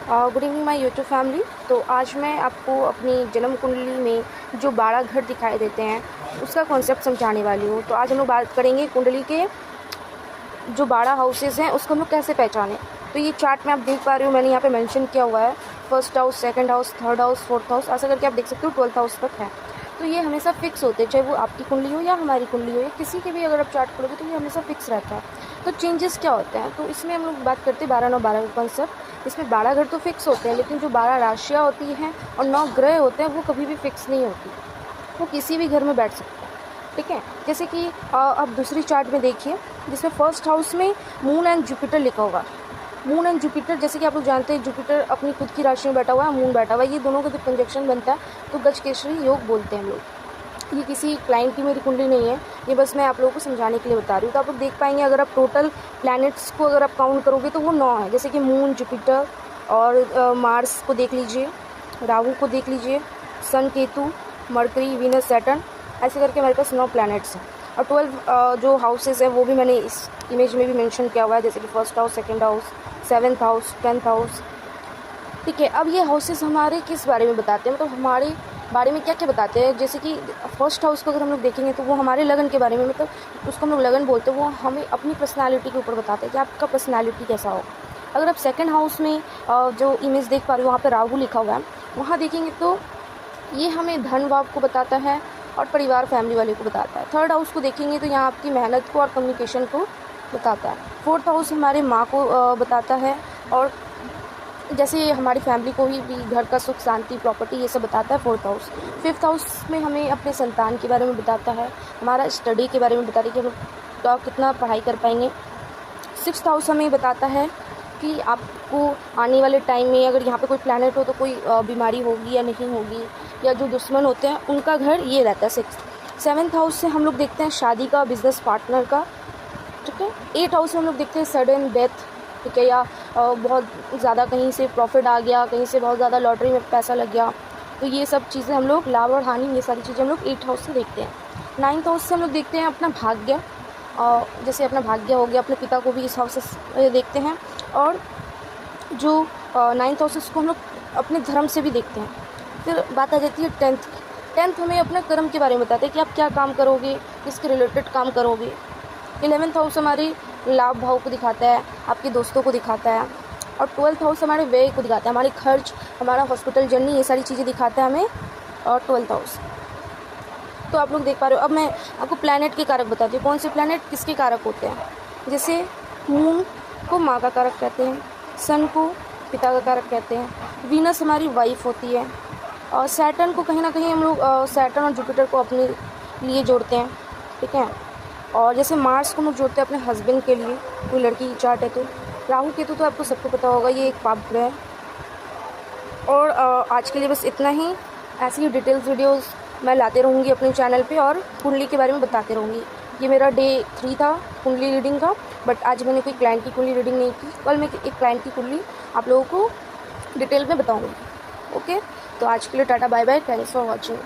Good evening my YouTube family. तो आज मैं आपको अपनी जन्म कुंडली में जो 12 घर दिखाई देते हैं उसका कॉन्सेप्ट समझाने वाली हूँ। तो आज हम लोग बात करेंगे कुंडली के जो 12 हाउसेस हैं उसको हम लोग कैसे पहचानें। तो ये चार्ट में आप देख पा रहे हो, मैंने यहाँ पे मेंशन किया हुआ है first house, second house, third house, fourth house, ऐसा करके आप देख सकते हो 12th हाउस तक है। तो ये हमेशा फिक्स होते हैं, चाहे वो आपकी कुंडली हो या हमारी कुंडली हो या किसी के भी अगर आप चार्ट करोगे तो ये हमेशा फिक्स रहता है। तो चेंजेस क्या होते हैं, तो इसमें हम लोग बात करते हैं 12-9-12 का कॉन्सेप्ट। इसमें 12 घर तो फिक्स होते हैं, लेकिन जो 12 राशियाँ होती हैं और 9 ग्रह होते हैं वो कभी भी फिक्स नहीं होती, वो किसी भी घर में बैठ सकते हैं। ठीक है, जैसे कि आप दूसरी चार्ट में देखिए जिसमें फर्स्ट हाउस में मून एंड जुपिटर लिखा होगा। मून एंड जुपिटर, जैसे कि आप लोग जानते हैं जुपिटर अपनी खुद की राशि में बैठा हुआ है, मून बैठा हुआ है, ये दोनों का जब कंजक्शन बनता है तो गजकेसरी योग बोलते हैं हम लोग। ये किसी क्लाइंट की मेरी कुंडली नहीं है, ये बस मैं आप लोगों को समझाने के लिए बता रही हूँ। तो आप लोग देख पाएंगे अगर आप टोटल प्लैनेट्स को अगर आप काउंट करोगे तो वो 9 है, जैसे कि मून, जुपिटर और मार्स को देख लीजिए, राहु को देख लीजिए, सन, केतु, मरकरी, वीनस, सैटर्न, ऐसे करके हमारे पास 9 प्लैनेट्स हैं। और 12 जो हाउसेस हैं वो भी मैंने इस इमेज में भी मेंशन किया हुआ है, जैसे कि first house, second house, 7th house, 10th house. ठीक है, अब ये हाउसेस हमारे किस बारे में बताते हैं, मतलब हमारे बारे में क्या क्या बताते हैं। जैसे कि फर्स्ट हाउस को अगर हम लोग देखेंगे तो वो हमारे लगन के बारे में, मतलब उसको हम लोग लगन बोलते हैं, वो हमें अपनी पर्सनालिटी के ऊपर बताते हैं कि आपका पर्सनालिटी कैसा हो। अगर आप सेकंड हाउस में जो इमेज देख पा रहे हो वहाँ पर राहु लिखा हुआ है, वहाँ देखेंगे तो ये हमें धन भाव को बताता है और परिवार, फैमिली वाले को बताता है। थर्ड हाउस को देखेंगे तो यहाँ आपकी मेहनत को और कम्युनिकेशन को बताता है। फोर्थ हाउस हमारे माँ को बताता है, और जैसे हमारी फैमिली को ही भी घर का सुख, शांति, प्रॉपर्टी, ये सब बताता है फोर्थ हाउस। फिफ्थ हाउस में हमें अपने संतान के बारे में बताता है, हमारा स्टडी के बारे में बताता है कि हम कितना पढ़ाई कर पाएंगे। सिक्स्थ हाउस हमें बताता है कि आपको आने वाले टाइम में अगर यहाँ पे कोई प्लैनेट हो तो कोई बीमारी होगी या नहीं होगी, या जो दुश्मन होते हैं उनका घर ये रहता है सिक्स्थ। 7th हाउस से हम लोग देखते हैं शादी का, बिजनेस पार्टनर का। ठीक है, 8th हाउस में हम लोग देखते हैं सडन डेथ। ठीक है, या बहुत ज़्यादा कहीं से प्रॉफिट आ गया, कहीं से बहुत ज़्यादा लॉटरी में पैसा लग गया, तो ये सब चीज़ें हम लोग, लाभ और हानि, ये सारी चीज़ें हम लोग 8th हाउस से देखते हैं। 9th हाउस से हम लोग देखते हैं अपना भाग्य, जैसे अपना भाग्य हो गया, अपने पिता को भी इस हाउस से देखते हैं। और जो 9th हाउस को हम लोग अपने धर्म से भी देखते हैं। फिर बात आ जाती है 10th हमें अपना कर्म के बारे में बताते हैं कि आप क्या काम करोगे, किसके रिलेटेड काम करोगे। 11th हाउस हमारे लाभ भाव को दिखाता है, आपके दोस्तों को दिखाता है। और 12th हाउस हमारे व्यय को दिखाता है, हमारे खर्च, हमारा हॉस्पिटल जर्नी, ये सारी चीज़ें दिखाता है हमें और 12th हाउस। तो आप लोग देख पा रहे हो। अब मैं आपको प्लैनेट के कारक बताती हूँ, कौन से प्लैनेट किसके कारक होते हैं। जैसे मून को माँ का कारक कहते हैं, सन को पिता का कारक कहते हैं, वीनस हमारी वाइफ होती है, और सैटर्न को कहीं ना कहीं हम लोग सैटर्न और जुपिटर को अपने लिए जोड़ते हैं। ठीक है, और जैसे मार्स को हम लोग जोड़ते हैं अपने हस्बैंड के लिए, कोई लड़की की चार्ट है तो। राहु केतु तो आपको सबको पता होगा, ये एक पाप ग्रह है। और आज के लिए बस इतना ही। ऐसी ही डिटेल्स वीडियोस मैं लाते रहूँगी अपने चैनल पे और कुंडली के बारे में बताते रहूँगी। ये मेरा डे 3 था कुंडली रीडिंग का, बट आज मैंने कोई क्लाइंट की कुंडली रीडिंग नहीं की। कल मैं एक क्लाइंट की कुंडली आप लोगों को डिटेल में बताऊँगी। ओके, तो आज के लिए tata bye bye, thanks for watching.